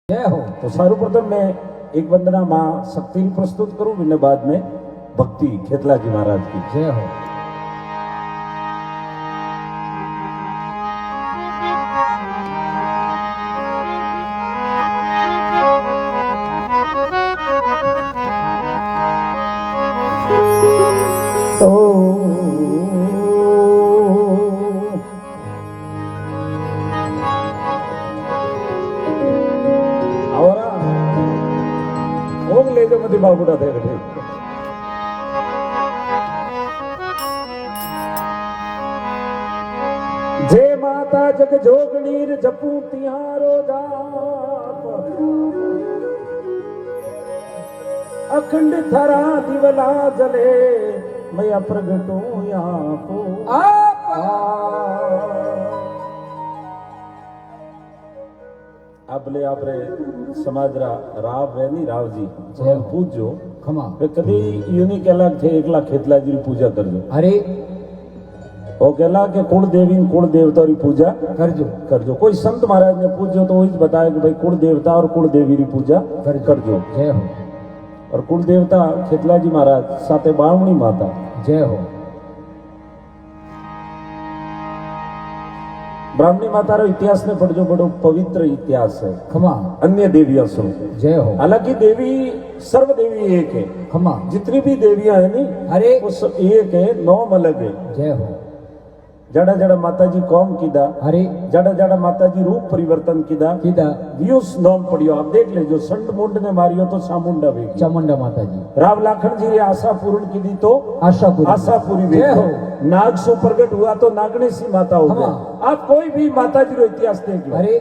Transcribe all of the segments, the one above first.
जय हो। तो सर्वप्रथम मैं एक वंदना माँ शक्ति प्रस्तुत करूं, बिना बाद में भक्ति खेतला जी महाराज की। जय हो। ले जो मत बाबूड़ा थे बैठे जय माता जग जोगणीर जपू तिहारो जाप अखंड थरा दिवला जले मैं प्रगटू यहाँ को आपले आपरे समाज राव है नी राव जी पूजो खमा वे कभी यूनी कहला थे एकला खेतला जी पूजा करजो। अरे वो कहला के कुल देवी कुल देवता की पूजा करजो। कोई संत महाराज ने पूजो तो वही बताया कि भाई कुल देवता और कुल देवी की पूजा करजो। जय हो। और कुल देवता खेतला जी महाराज साथे बावणी माता। जय हो। ब्राह्मणी माता रो इतिहास ने पढ़जो, बड़ो पवित्र इतिहास है। खमा अन्य देवियां सो। जय हो। हालांकि देवी सर्व देवी एक है। खमा जितनी भी देवियां है नी अरे वो सब एक है, नौम अलग है। जय हो। जड़ा जड़ा माता जी कौम कीदा, अरे जड़ा जड़ा माता जी रूप परिवर्तन कीदा व्यूस नौम पड़ियो। आप देख लेजो, संड मुंड ने मारियो तो चामुंडा वेगी, चामुंडा माता जी। राव लाखन जी ने आशा पूर्ण की दी तो आशा पूरी जय हो। नाग सो प्रगट हुआ तो नागणी सी माता हो गया। आप कोई भी माता जी रो इतिहास देखिए, अरे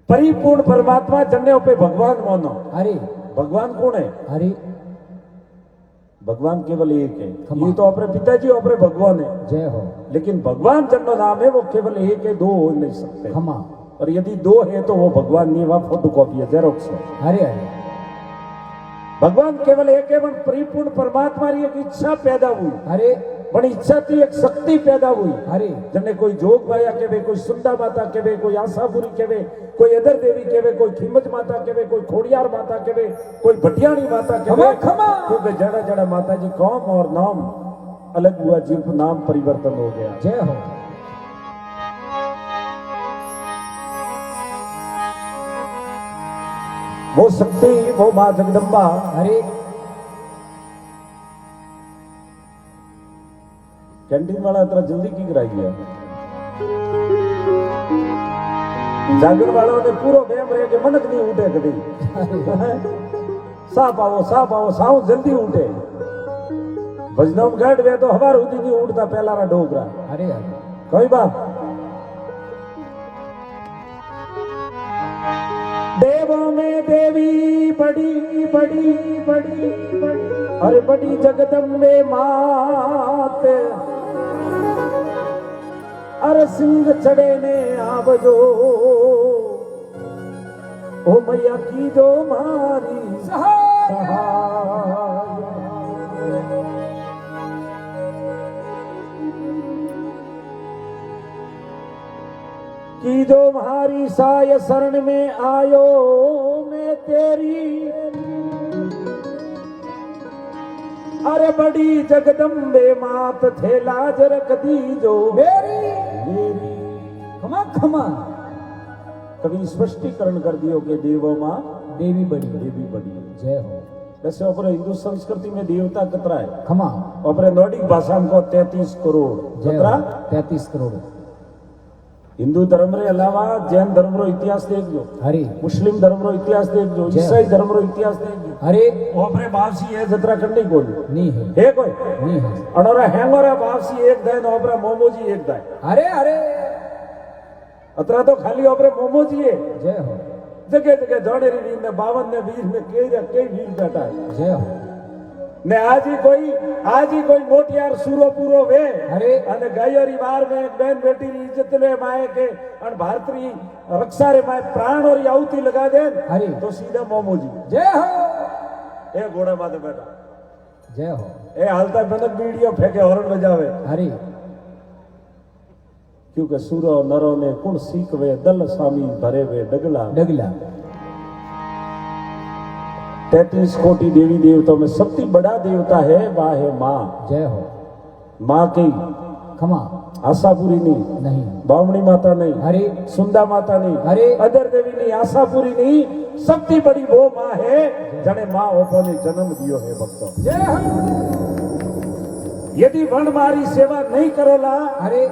परिपूर्ण परमात्मा जन्ने पे भगवान मानो। अरे भगवान कौन है? अरे भगवान केवल एक है। ये तो अपने पिताजी अपने भगवान है। जय हो। लेकिन भगवान जन्नो नाम है वो केवल एक है, दो हो नहीं सकते। खमा और यदि दो है तो वो भगवान नहीं, वह फोटो कॉपी है, जेरोक्स है। अरे अरे भगवान केवल एक है, परिपूर्ण परमात्मा की एक इच्छा पैदा हुई। अरे बड़ी इच्छा थी, एक शक्ति पैदा हुई। अरे जने कोई जोग माया केवे, कोई सुंदा माता केवे, कोई आशापुरी केवे, कोई अदर देवी केवे, कोई खीमत माता केवे, कोई खोड़ियार माता केवे, कोई भटियाणी माता केवे। क्योंकि जड़ा जड़ा माता जी कौम और नाम अलग हुआ, जिन नाम परिवर्तन हो गया। जय हो। वो शक्ति, वो माँ जगदम्बा। अरे कैंटीन वाला इतना जल्दी की कराई गया? जागरण वालों ने पूरा बेम रहे के मनक नहीं उठे कभी। साफ आओ साव जल्दी उठे। भजनों में गढ़ वे तो हमार उदी नहीं उठता पहला रा डोगरा। अरे अरे कोई बात देवों में देवी बड़ी बड़ी बड़ी बड़ी और बड़ी जगदम्बे मात। अरे सिंह चढ़े ने आवजो ओ मैया की जो मारी सहाय। की जो मारी साय शरण में आयो मैं तेरी। अरे बड़ी जगदम्बे मात थे लाज रख दी जो मेरी। खमा खमा कभी स्पष्टीकरण कर दियो कि देवो माँ देवी बड़ी देवी बड़ी। जय हो। वैसे अपने हिंदू संस्कृति में देवता कतरा है? खमा अपने नॉर्डिक भाषा में 33 करोड़। कतरा? 33 करोड़। हिंदू धर्म रे अलावा जैन धर्म रो इतिहास देख जो, अरे मुस्लिम धर्म रो इतिहास देख जो, ईसाई धर्म रो इतिहास देख जो। अरे वो अपने बापसी है जतरा करने को नहीं है कोई नहीं है। अनोरा हैंगोरा बापसी एक दाय नोबरा मोमोजी एक दाय। अरे अरे अतरा तो खाली ओपरे मोमोजी है। जय हो। जगह जगह जोड़े री ने 52 ने 20 में कई वीर बैठा है। जय हो। ने आज ही कोई मोटियार सूरो पूरो वे अरे अने गायोरी बार में बहन बेटी री इज्जत ले माए के अन भारतीय रक्षा रे माए प्राण और आहुति लगा दे अरे तो सीधा मोमोजी। जय हो। ए घोड़ा माथे बैठा। जय हो। ए हालता बनक वीडियो फेंके हॉर्न बजावे। अरे क्योंकि सूरो नरो ने कुण सीखवे दल स्वामी भरे वे डगला। डगला 33 कोटि देवी देवताओं में सबसे बड़ा देवता है वह है माँ। जय हो। माँ की खमा आशापुरी नहीं, नहीं, बामणी माता नहीं, अरे सुंदा माता नहीं, अरे अदर देवी नहीं, आशापुरी नहीं, सबसे बड़ी वो माँ है जने माँ ओपो ने जन्म दियो है भक्तों। जय हो। यदि वन मारी सेवा नहीं करोला अरे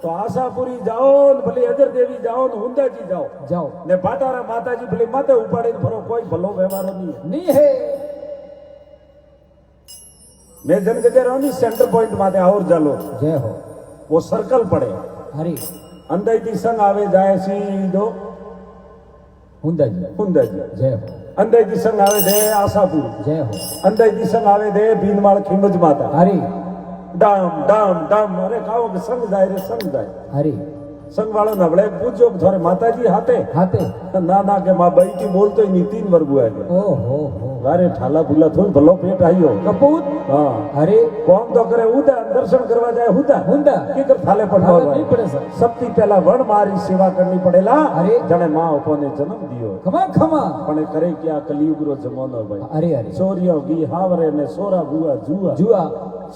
तो आशापुरी जाओ न भले अदर देवी जाओ न हुंदा जी जाओ जाओ ने बाटारा माता जी भले माथे उपाड़े फरो कोई भलो व्यवहार नहीं है। मैं जन जगह रहूं सेंटर पॉइंट माथे और जालो। जय हो। वो सर्कल पड़े हरे अंदर दी संग आवे जाए सीधो हुंदा जी। जय हो। अंदर दी संग आवे दे आशापुरी। जय हो। अंदर दी संग आवे दे बीनमाल खिमज माता। हरे डाम डाम डाम अरे काओ के संग जाए रे संग जाए। हरे संग वालों नबड़े पूछो थोड़े माता जी हाथे हाथे ना ना के माँ बई की बोल तो ही नहीं 3 वर्गु है। ओ हो अरे ठाला भूला थोड़ी भलो पेट आई हो कपूत। हाँ अरे कौन तो करे उदा दर्शन करवा जाए हुदा हुंदा की कर थाले पर नहीं पड़े सर। सबसे पहला वन मारी सेवा करनी पड़ेला। अरे जने माँ ओपो ने जन्म दियो खमा खमा पण करे क्या कलयुग रो जमानो भाई। अरे अरे सोरियो गी हावरे ने सोरा बुआ जुआ जुआ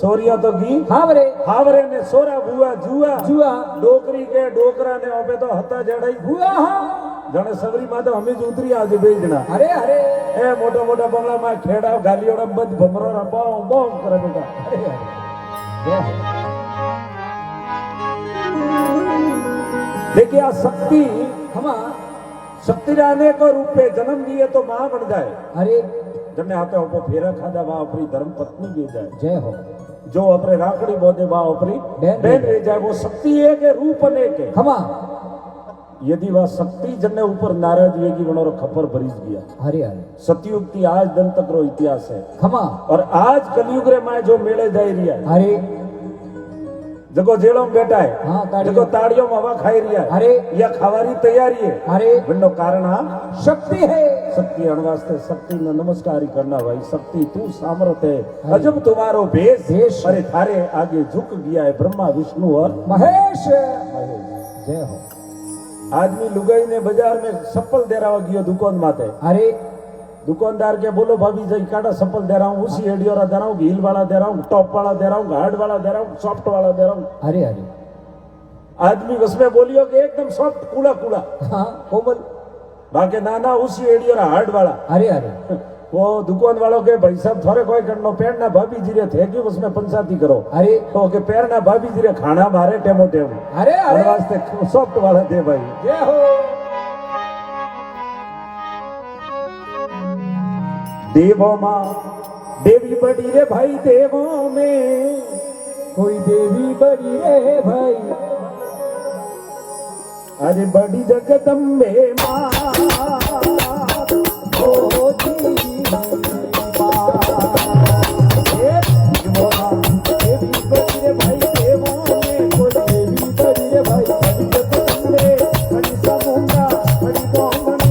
सोरियो तो गी हावरे हावरे ने सोरा बुआ जुआ जुआ डोकरी के डोकरा ने ओपे तो हता जड़ाई बुआ हाँ जने सबरी माता हमें ज उतरी आज बेजना। अरे अरे ए मोटा मोटा बंगला में खेड़ा गालियोड़ा बद भमरो रा बाऊ बाऊ करे बेटा। अरे अरे जय हो। देखिए आ शक्ति खमा शक्ति रहने को रूप पे जन्म दिए तो माँ बन जाए। अरे जने आते हो फेरा खादा वहां अपनी धर्म पत्नी भी जाए। जय हो। जो अपने राखड़ी बोधे वहां अपनी बहन बहन रह जाए। वो शक्ति है के रूप अनेक है। खमा यदि वह शक्ति जने ऊपर नाराज हुएगी वनों खपर भरीज गया। अरे अरे सतयुग की आज दिन तक रो इतिहास है। खमा और आज कलयुग रे माए जो मेले जाई रही है अरे जगो जेलों में बैठा है। हाँ, ताड़ियों। जगो ताड़ियों में हवा खाई रही है। अरे या खावारी तैयारी है। अरे बिनो कारण हाँ शक्ति है। शक्ति अणवास्ते शक्ति ने नमस्कार ही करना भाई। शक्ति तू सामर्थ है अजब तुम्हारो भेष। अरे थारे आगे झुक गया है ब्रह्मा विष्णु और महेश। जय हो। आदमी लुगाई ने बाजार में सप्पल दे रहा गयो दुकान माते। अरे दुकानदार के बोलो भाभी जी काटा सप्पल दे रहा हूँ उसी एडियोरा दे रहा हूँ हील वाला दे रहा हूँ टॉप वाला दे रहा हूँ हार्ड वाला दे रहा हूँ सॉफ्ट वाला दे रहा हूँ। अरे अरे आदमी उसमें बोलियो कि एकदम सॉफ्ट कूड़ा कूड़ा हाँ कोमल बाकी नाना उसी एडियोरा हार्ड वाला। अरे अरे वो दुकान वालों के भाई साहब थोड़े कोई करनो पैरना भाभी जी रे थे कि उसमें पंचायती करो। अरे तो के पैरना भाभी जी रे खाना मारे टेमो टेम। अरे अरे वास्ते सॉफ्ट वाला दे भाई। जय हो। देवों माँ देवी बड़ी रे भाई देवों में कोई देवी बड़ी रे भाई। अरे बड़ी जगदम्बे माँ ओ देवी देवी बड़ी रे भाई देवों में कोई देवी बड़ी रे भाई। बड़ी जगदम्बे बड़ी समुंदा बड़ी दोमनी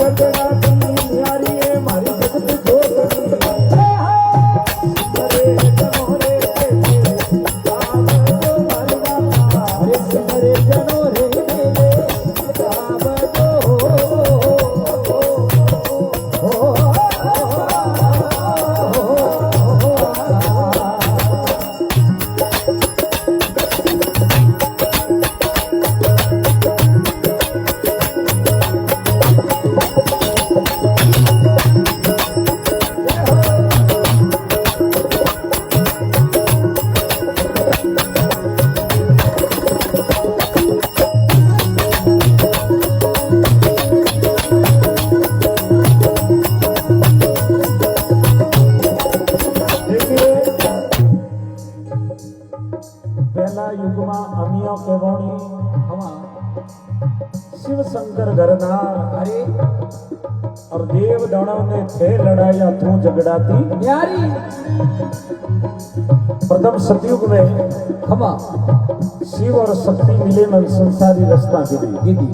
गजराती न्यारी है मारी जगत जोगनी अरे जनोरे अरे सिमरे जनो रे मेरे राम पहला युग में अमियो केवणी हवा शिव शंकर घरनार अरे और देव दानव ने थे लड़ाइया तू झगड़ाती न्यारी प्रथम सतयुग में खमा शिव और शक्ति मिले में संसारी रास्ता गिरी दीदी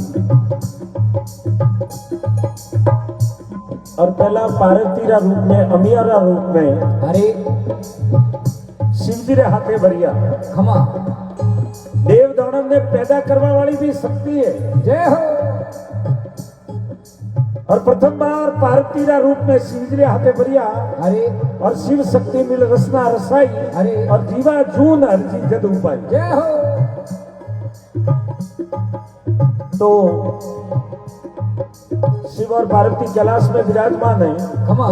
और पहला पार्वती रा रूप में अमिया रा रूप में अरे शिव जी रे हाथे भरिया खमा देव दानव ने पैदा करवा वाली भी शक्ति है जय हो और प्रथम बार पार्वती रा रूप में शिव जी रे हाथे भरिया अरे और शिव शक्ति मिल रसना रसाई अरे और जीवा जून हरजी जद उपाई जय हो तो शिव और पार्वती कैलाश में विराजमान है खमा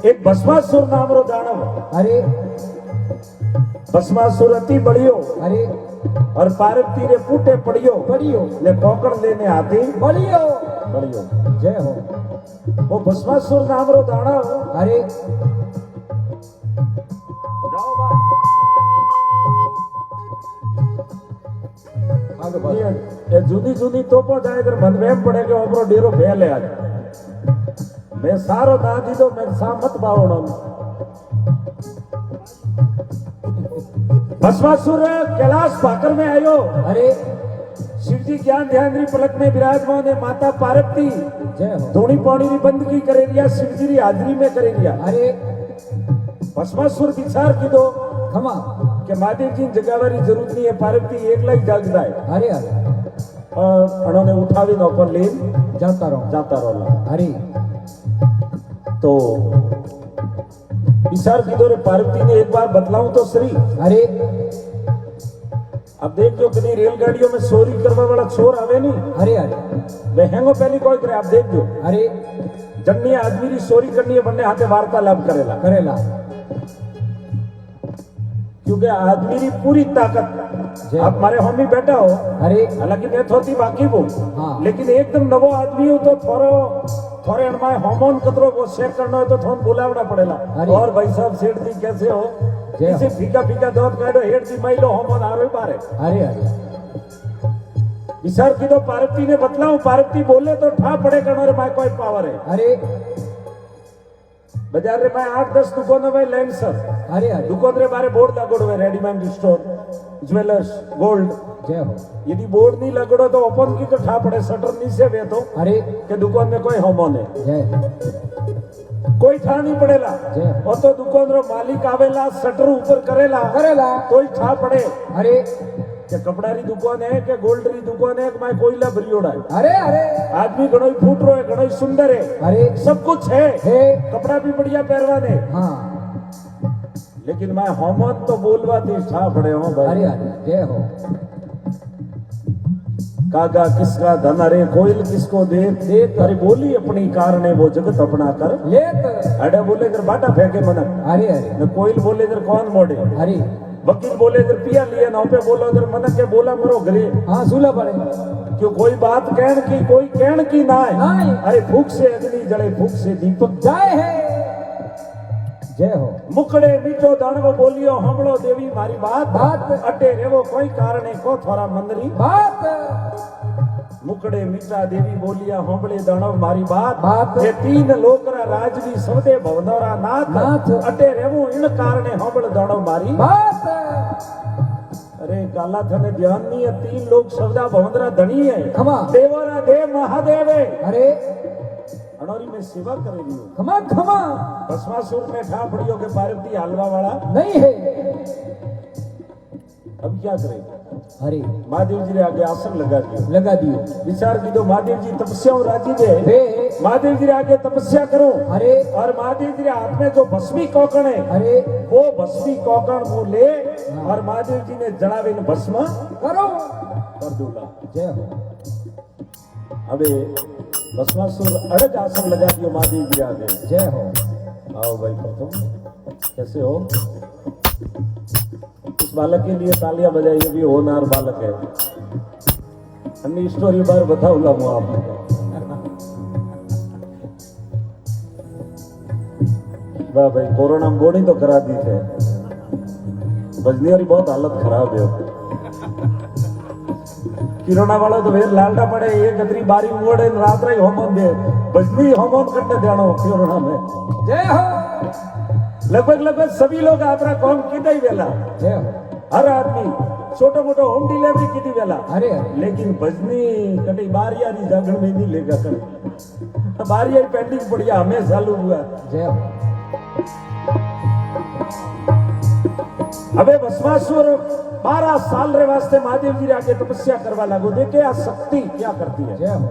एक भस्मासुर नाम रो दानव अरे भस्मासुर अति बड़ियो अरे और पार्वती रे फूटे पड़ियो बढ़ियो ने पकड़ लेने आती बढ़ियो बड़ियो जय हो वो भस्मासुर नाम रो दानव अरे जाओ बा आगे बढ़ ये जूनी जूनी तोपो जाए इधर मन में पड़े के ओपरो डेरो फैले आज मैं सारो ना दी दो मैं सा मत बावणो भस्मासुर कैलाश पाकर में आयो अरे शिव जी ज्ञान ध्यान री पलक में विराजमान है माता पार्वती जय हो धोनी पानी री बंदगी करे रिया शिव जी री हाजरी में करे रिया अरे भस्मासुर विचार की दो खमा कि महादेव जी जगावारी जरूरत नहीं है पार्वती एकला ही जागता है अरे अरे उन्होंने उठावी न ऊपर ले जाता रहो जाता रहा अरे तो विचार की दो रे पार्वती ने एक बार बतलाऊं तो श्री अरे अब देख जो कभी रेलगाड़ियों में चोरी करने वाला चोर आवे नहीं अरे अरे वे हैंगो पहली कोई करे आप देख जो अरे जन्नी आदमी री चोरी करनी है बनने हाथे वार्तालाप करेला करेला क्योंकि आदमी की पूरी ताकत आप हमारे होमी बैठा हो अरे हालांकि मैं थोड़ी बाकी हूँ हाँ। लेकिन एकदम नवो आदमी हो तो थोड़े अनमाय हार्मोन कतरो वो चेक करना है तो थोड़ा बुलावना पड़ेगा अरे। और भाई साहब सेठ जी कैसे हो जय हो। इसे फीका फीका दूध काटो हेड जी माइलो हार्मोन आ रहे बारे अरे अरे विचार की तो पार्वती ने बतलाऊं पार्वती बोले तो ठा पड़े करना रे माय कोई पावर है अरे बाजार रे मैं 8-10 दुकानों में लाइन सर अरे अरे दुकान रे बारे बोर्ड लगोड़ो है रेडीमेड स्टोर ज्वेलर्स गोल्ड जय हो यदि बोर्ड नहीं लगड़ो तो ओपन की तो ठा पड़े शटर नीचे वे तो अरे के दुकान में कोई होमोन है जय कोई ठा नहीं पड़ेला जय। और तो दुकान रो मालिक आवेला शटर ऊपर करेला करेला कोई ठा पड़े अरे के कपड़ा री दुकान है के गोल्ड री दुकान है कि मैं कोयला भरियोड़ा है अरे अरे आदमी घणो ही फूट रो है घणो ही सुंदर है अरे सब कुछ है कपड़ा भी बढ़िया पहरवाने हाँ लेकिन मैं होमोन तो बोलवा थी ठा पड़े हो अरे भाई अरे जय हो कागा किसका धन अरे कोयल किसको दे अरे बोली अपनी कारण है वो जगत अपना कर लेत अरे बोले इधर बाटा फेंके मनक अरे अरे न कोयल बोले इधर कौन मोड़े अरे वकील बोले इधर पिया लिया ना पे बोलो इधर मनक के बोला मरो घरे हाँ सूला पड़े क्यों कोई बात कहन की कोई कहन की ना है नहीं। अरे फूक से अग्नि जले फूक से दीपक जय है जय हो मुकड़े मीठो दानव बोलियो हमलो देवी मारी बात अटे रेवो कोई कारण है को थोड़ा मंदरी बात मुकड़े मीठा देवी बोलिया होंबले दानव मारी बात बात। ये 3 लोकरा राजवी सवदे भवनोरा नाथ नाथ। अटे रेवो इन कारणे होंबल दानव मारी बात अरे काला थने ध्यान नहीं है, 3 लोग शब्दा भवंदरा धनी है, खमा देवरा देव महादेव है, अरे अनोरी में सेवा करे रही हो। खमा खमा भस्मासुर में ठा पड़ियो के पार्वती हलवा वाला नहीं है। अब क्या करेगा? अरे महादेव जी ने आगे आसन लगा लगा दियो। विचार की दो, महादेव जी तपस्या और राजी दे, वे महादेव जी ने आगे तपस्या करो। अरे और महादेव जी के हाथ में जो भस्मी कौकण है, अरे वो भस्मी कौकण वो ले और महादेव जी ने जड़ावे भस्म करो कर दूंगा। जय हो। अबे भस्मासुर अड़ग आसन लगा दियो महादेव जी आगे। जय हो। आओ भाई प्रथम, कैसे हो? इस बालक के लिए तालियां बजाइए, भी होनहार बालक है। अन्य स्टोरी बार बताऊंगा मैं आपको। वाह भाई, कोरोना में गोड़ी तो करा दी थे, बजनी और बहुत हालत खराब है। किरोना वाला तो फिर लालटा पड़े, एक गदरी बारी उड़े रात रही होमन दे, बजनी होमन करने देना कोरोना में। जय हो। लगभग सभी लोग आपरा कौन की वेला, जय हो। हर आदमी छोटो मोटो होम डिलीवरी की वेला, अरे अरे लेकिन बजनी कटी बारिया नहीं जागरण में नहीं लेगा कर बारिया ही पेंडिंग पड़िया हमें चालू हुआ। जय हो। अबे भस्मासुर 12 साल रे वास्ते महादेव जी आगे तपस्या करवा लागो। देखे आ शक्ति क्या करती है। जय हो।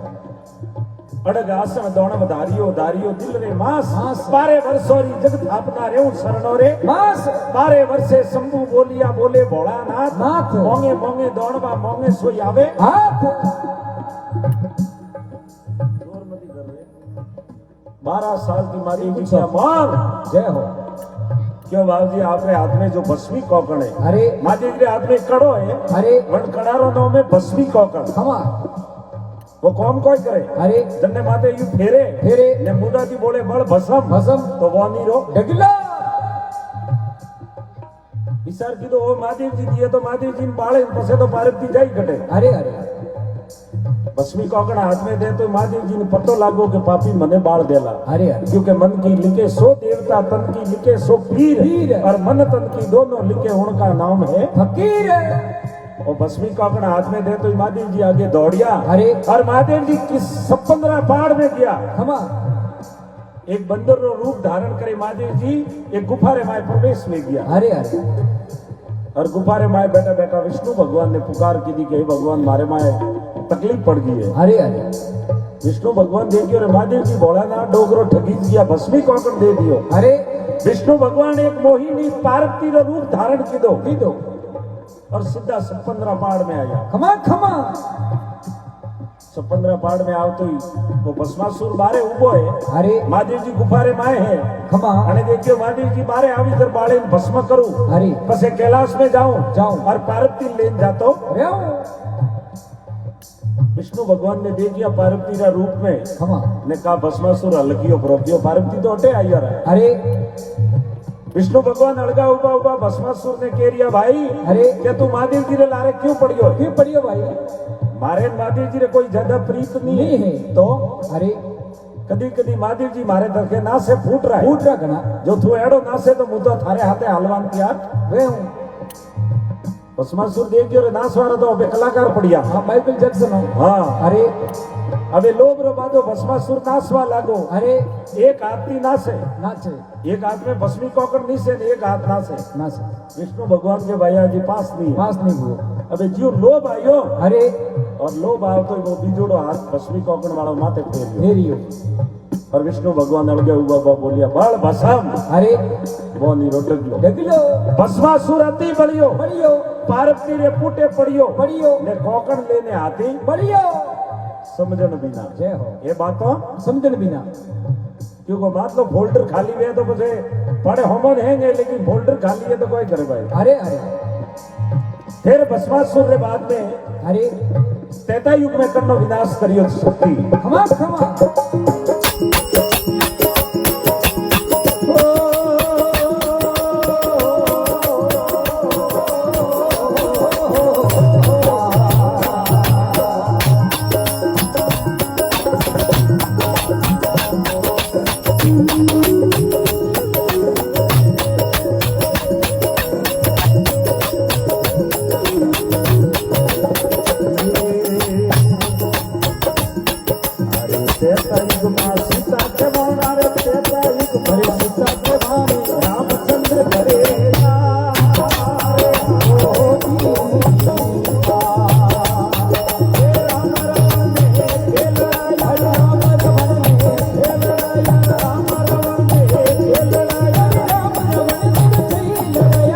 अड़ग आसन दौड़म धारियो धारियो दिल रे मास, मास। 12 वर्षोरी जगत थापना रे शरणो रे मास 12 वर्षे शंभु बोलिया बोले भोलानाथ, नाथ। मोंगे मोंगे दौड़वा मोंगे सोई आवे। हाथ 12 साल की महादेव जी का मान। जय हो। क्यों बाबू जी, आपके हाथ में जो भस्मी कौकण है, अरे महादेव जी के हाथ में कड़ो है, अरे वन कड़ारो नो में भस्मी कौकण, खमा वो कौन कोई करे? अरे जन्ने माते यू फेरे फेरे ने मुदा दी बोले बड़ भस्म भस्म तो वो नीरो डगला। विचार की तो वो महादेव जी दिए तो महादेव जी बाले पसे तो पार्वती जाई घटे। अरे अरे भस्मी कौकण हाथ में दे तो महादेव जी ने पतो लागो के पापी मने बाल देला। अरे अरे क्योंकि मन की लिखे सो देवता, तन की लिखे सो पीर, पीर। और मन तन की दोनों लिखे उनका नाम है फकीर। और भस्मी कौकण हाथ में दे तो महादेव जी आगे दौड़िया। अरे और महादेव जी किस 15 पहाड़ में गया, खमा एक बंदर रो रूप धारण करे महादेव जी एक गुफा रे माय प्रवेश में गया। अरे अरे और गुफा रे माय बैठा बैठा विष्णु भगवान ने पुकार की दी कि हे भगवान मारे माए तकलीफ पड़ गई है। अरे अरे विष्णु भगवान देखियो रे महादेव जी भोलानाथ डोगरो ठगी गया, भस्मी कौकण दे दियो। अरे विष्णु भगवान एक मोहिनी पार्वती रो रूप धारण की दो और सीधा 15 पहाड़ में आया। खमा खमा 15 पहाड़ में आओ तो ही वो भस्मासुर बारे उबो है। अरे महादेव जी गुफा रे माए है, खमा અને देखियो महादेव जी बारे आवी जर बाळे भस्म करूं, अरे पसे कैलाश में जाऊं जाऊं और पार्वती लेन जातो। विष्णु भगवान ने देखिया पार्वती का रूप में, खमा ने कहा भस्मासुर हलकियो प्रोकियो, पार्वती तो हटे आई रहा। अरे विष्णु भगवान अलगा उबा उबा भस्मासुर ने कह रिया भाई अरे क्या तू महादेव जी रे लारे क्यों पड़ियो? क्यों पड़ियो भाई? मारे महादेव जी रे कोई ज्यादा प्रीत नहीं है तो अरे कदी कदी महादेव जी मारे दरके ना से फूट रहा घना जो तू एड़ो ना से तो मुद्दा थारे हाथे हलवान तैयार वे हूँ। भस्मासुर देखियो रे नास वाला तो अबे कलाकार पड़िया। हाँ माइकल जैक्सन हो। हाँ अरे अबे लोग रो बादो भस्मासुर नासवा लागो। अरे एक हाथ नी नासे, नाचे एक हाथ में भस्मी कौकण नीचे ने एक हाथ नासे। नाचे विष्णु भगवान के भैया जी पास नहीं हुआ। अबे जियो लोभ आयो, अरे और लोभ आओ तो वो बीजोड़ो हाथ भस्मी कौकण वाला माथे फेरियो। और विष्णु भगवान अलगे हुआ बोलिया बड़ भस्म। अरे वो नी रोटक डगलो भस्मासुर अति बलियो पार्वती रे पुटे पड़ियो ने कौकण लेने आती समझन बिना। जय हो। ये बातों समझन बिना क्योंकि मतलब फोल्डर खाली है तो मुझे बड़े होमन हैंगे, लेकिन फोल्डर खाली है तो कोई करे भाई। अरे अरे फिर भस्मासुर रे बाद में अरे त्रेता युग में करनो विनाश करियो शक्ति। खमा खमा त्रेता युग में सीता के मोना रे त्रेता युग भरे सीता के भाने रामचंद्र करेगा रे ओ दीवा। हे राम रावण ने खेल लड़ाई, राम रावण ने खेल लड़ाई, राम रावण ने खेल लड़ाई, राम रावण ने खेल लड़ाई।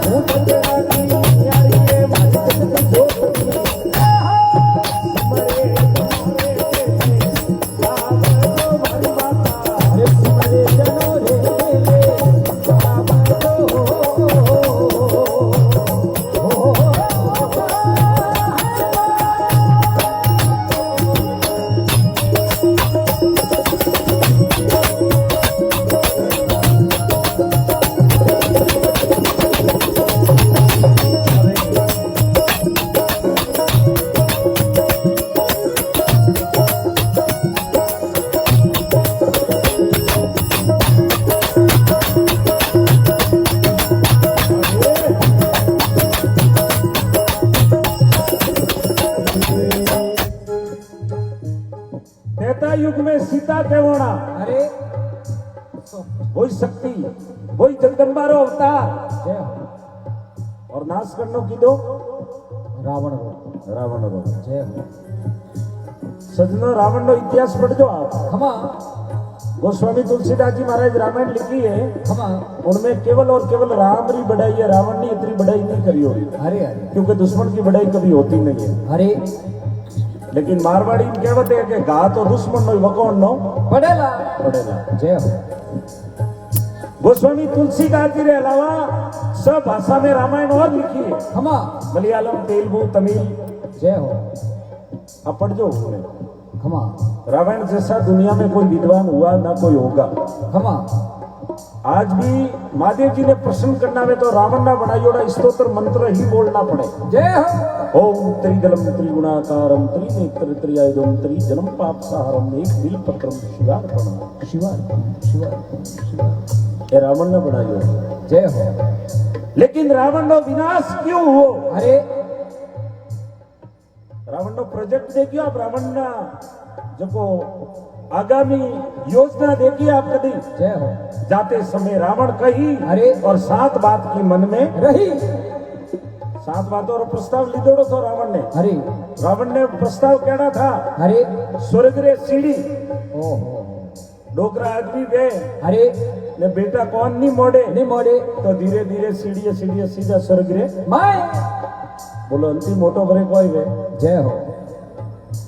वो तेरा की यारी है माजिद की जोड़ी मरे त्रेता युग में सीता के मोना अरे वही शक्ति वही जगदम्बा रो अवतार जय हो और नाश करनो की दो रावण रो रावण रो। जय हो सजनो रावण नो इतिहास पढ़ दो आप। खमा गोस्वामी तुलसीदास जी महाराज रामायण लिखी है, खमा उनमें केवल और केवल राम री बढ़ाई है, रावण ने इतनी बढ़ाई नहीं करी होगी, अरे अरे क्योंकि दुश्मन की बढ़ाई कभी होती नहीं है। अरे लेकिन मारवाड़ी में कहते हैं कि गा तो दुश्मन नो वकोण नो पड़ेला पड़ेगा। जय हो गोस्वामी तुलसीदास जी के अलावा सब भाषा में रामायण और लिखी है, खमा मलयालम तेलुगु तमिल जय हो अब पढ़ जो। खमा रामायण जैसा दुनिया में कोई विद्वान हुआ ना कोई होगा। खमा आज भी महादेव जी ने प्रश्न करना में तो रावण ना बनायोड़ा स्तोत्र मंत्र ही बोलना पड़े। जय हो ओम त्रिदलम त्रिगुणाकारम त्रिनेत्र त्रियायुधम त्रिजन्म पापसाहरम एक बिल पत्रम शिवार्पणम शिवार्पणम। ये रावण ने बनायो। जय हो लेकिन रावण नो विनाश क्यों हुओ? अरे रावण नो प्रोजेक्ट देखियो आप, रावण ना जो आगामी योजना देखिए आप कभी। जय हो जाते समय रावण कही अरे और 7 बात की मन में रही 7 बातों और प्रस्ताव लिदोड़ो तो रावण ने। अरे रावण ने प्रस्ताव कहना था अरे स्वर्ग रे सीढ़ी ओ हो डोकरा आदमी वे अरे ने बेटा कौन नहीं मोड़े नहीं मोड़े तो धीरे धीरे सीढ़ी सीधा स्वर्ग रे माय बोलो अंतिम मोटो भरे कोई वे जय हो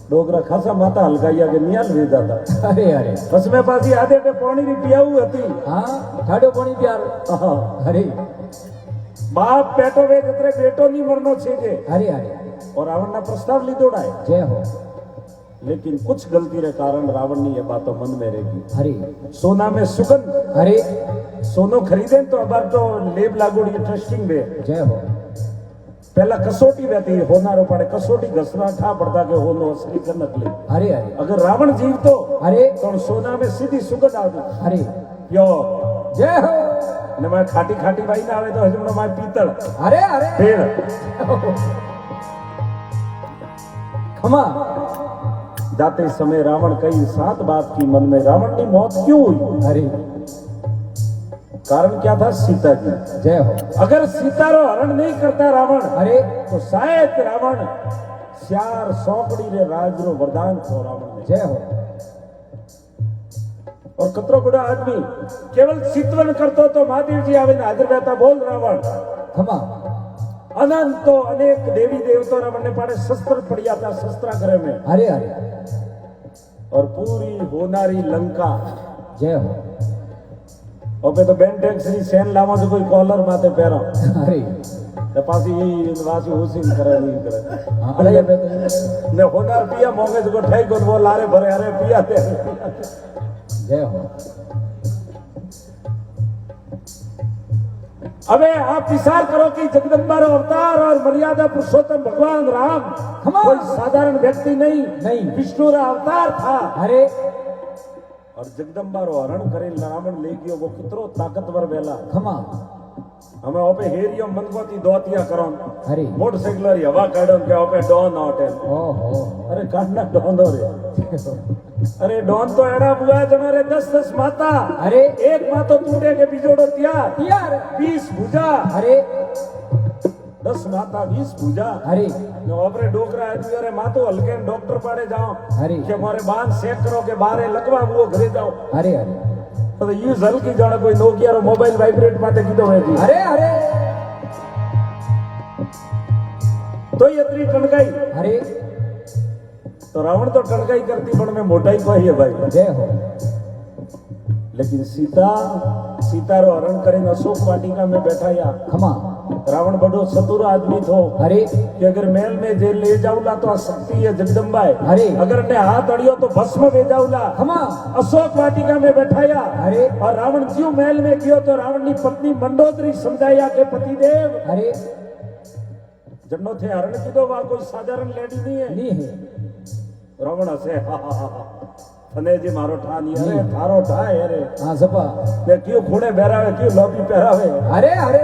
डोकरा खासा माता हलकाइया के नियाल वे जाता। अरे अरे बस में पासी आधे पे पानी री पियाऊ हती। हाँ ठाडो पानी प्यार हाँ। अरे बाप पेटो वे जतरे बेटो नहीं मरनो छे अरे अरे और रावण ने प्रस्ताव लिदोड़ा है। जय हो लेकिन कुछ गलती रे कारण रावण ने ये बातों मन में रहेगी। अरे सोना में सुगंध अरे सोनो खरीदे तो अब तो लेब लागोड़ी ट्रस्टिंग वे जय हो पहला कसोटी रहती है होनारो पड़े कसोटी घसना ठा पड़ता के होनो असली कर नकली। अरे अरे अगर रावण जीव तो अरे तो सोना में सीधी सुगंध आ गई। अरे यो जय हो न मैं खाटी खाटी भाई ना आवे तो हजम न मैं पीतल अरे अरे पेड़ खमा जाते समय रावण कई 7 बात की मन में। रावण की मौत क्यों हुई? अरे कारण क्या था? सीता जी। जय हो अगर सीता रो हरण नहीं करता रावण अरे तो शायद रावण श्यार सौकड़ी रे राज रो वरदान को रावण ने। जय हो और कतरो बड़ा आदमी केवल चितवन करतो तो महादेव जी आवे हाजिर रहता। बोल रावण खमा अनंत तो अनेक देवी देवता रावण ने पाड़े शस्त्र पड़िया था शस्त्राग्रह में अरे अरे और पूरी होनारी लंका। जय हो ओपे तो बेन टैक्स री सैन लावा जो कोई कॉलर माथे पैरा अरे ते पासी वासी हुसिन करे नहीं करे। हाँ अरे ये तो ने होनार पिया मोंगे जो ठई कोन वो लारे भरे अरे पिया ते। जय हो अबे आप विचार करो कि जगदम्बा रो अवतार और मर्यादा पुरुषोत्तम भगवान राम कोई साधारण व्यक्ति नहीं विष्णु रा अवतार था। अरे और जगदम्बा रो हरण करे रावण ले गयो वो कितरो ताकतवर वेला। खमा हमें ओपे हेरियो मनगोती दोतिया करो अरे मोटरसाइकिल हवा काढो के ओपे डॉन आउट है। ओ हो अरे काढना डॉन रे अरे डॉन तो एड़ा बुआ है जमारे 10-10 माता। अरे एक माँ तो टूटे के बिजोड़ो तैयार यार 20 भुजा। अरे 10 माता 20 भुजा। अरे जो अपने डोकरा आदमी अरे माँ तो हल्के में डॉक्टर पाड़े जाओ अरे कि हमारे बांध सेक करो के बारे लगवा वो घरे जाओ। अरे अरे तो यू जल की जाने कोई नोकिया रो मोबाइल वाइब्रेट माते कीधो है जी। अरे अरे तो ये इतनी टनकाई अरे तो रावण तो टनकाई करती पण में मोटाई पाई है भाई। जय हो। लेकिन सीता रो हरण करें अशोक वाटिका में बैठा या खमा रावण बड़ो चतुर आदमी थो अरे कि अगर महल में जेल ले जाऊला तो शक्ति है जगदम्बा है। अरे अगर ने हाथ अड़ियो तो भस्म ले जाऊला। खमा अशोक वाटिका में बैठाया अरे और रावण क्यों महल में गयो तो रावण की पत्नी मंडोदरी समझाया के पतिदेव अरे जन्नो थे हरण कीधो वा कोई साधारण लेडी नहीं है। नहीं है रावण हसे थने जी मारो ठा नहीं अरे थारो ठा है अरे हाँ सपा ते क्यों खूणे बहरावे क्यों लोबी पहरावे। अरे अरे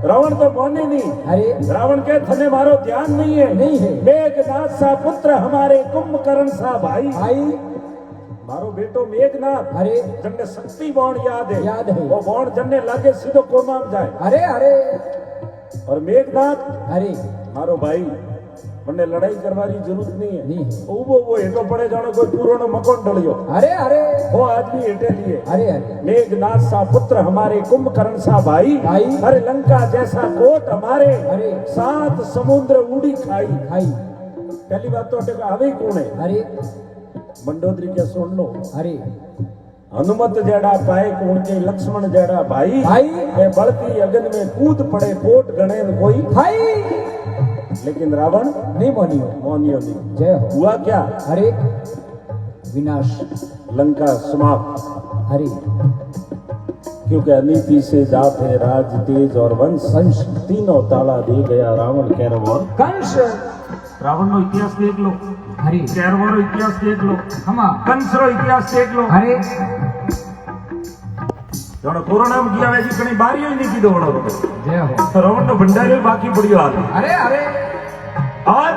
रावण तो बोने नहीं। अरे रावण के थने मारो ध्यान नहीं है। नहीं है। मेघनाथ सा पुत्र हमारे कुंभकर्ण सा भाई भाई मारो बेटो मेघनाथ अरे जन्ने शक्ति बाण याद याद है। वो बाण जन्ने लागे सीधो कोमा में जाए। अरे अरे और मेघनाथ अरे मारो भाई मने लड़ाई करवानी जरूरत नहीं है। नहीं है। वो हेठो पड़े जानो कोई पुरानो मकान ढलियो अरे अरे वो आदमी हेठे लिए। अरे अरे मेघनाथ सा पुत्र हमारे कुंभकर्ण सा भाई भाई। अरे लंका जैसा कोट हमारे अरे 7 समुद्र उड़ी खाई। भाई पहली बात तो अटेगा हवे कौन है अरे मंडोदरी के सुन लो। अरे हनुमत जेड़ा पाए कौन के लक्ष्मण जेड़ा भाई भाई। ए बड़ती अगन में कूद पड़े कोट गणे कोई भाई लेकिन रावण नहीं मोनियो मोनियो नहीं। जय हो। हुआ क्या अरे विनाश लंका समाप्त। अरे क्योंकि अनीति से जात है राज तेज और वंश वंश तीनों ताला दे गया रावण कैरवर। कंस रावण नो इतिहास देख लो अरे कैरवर रो इतिहास देख लो खमा कंस रो इतिहास देख लो। अरे जोड़ो कोरोना में किया वैसी कहीं बारियों ही नहीं की दौड़ो जय हो। तो रावण नो भंडारी बाकी पड़ियो हाल। अरे अरे और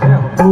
जय हो।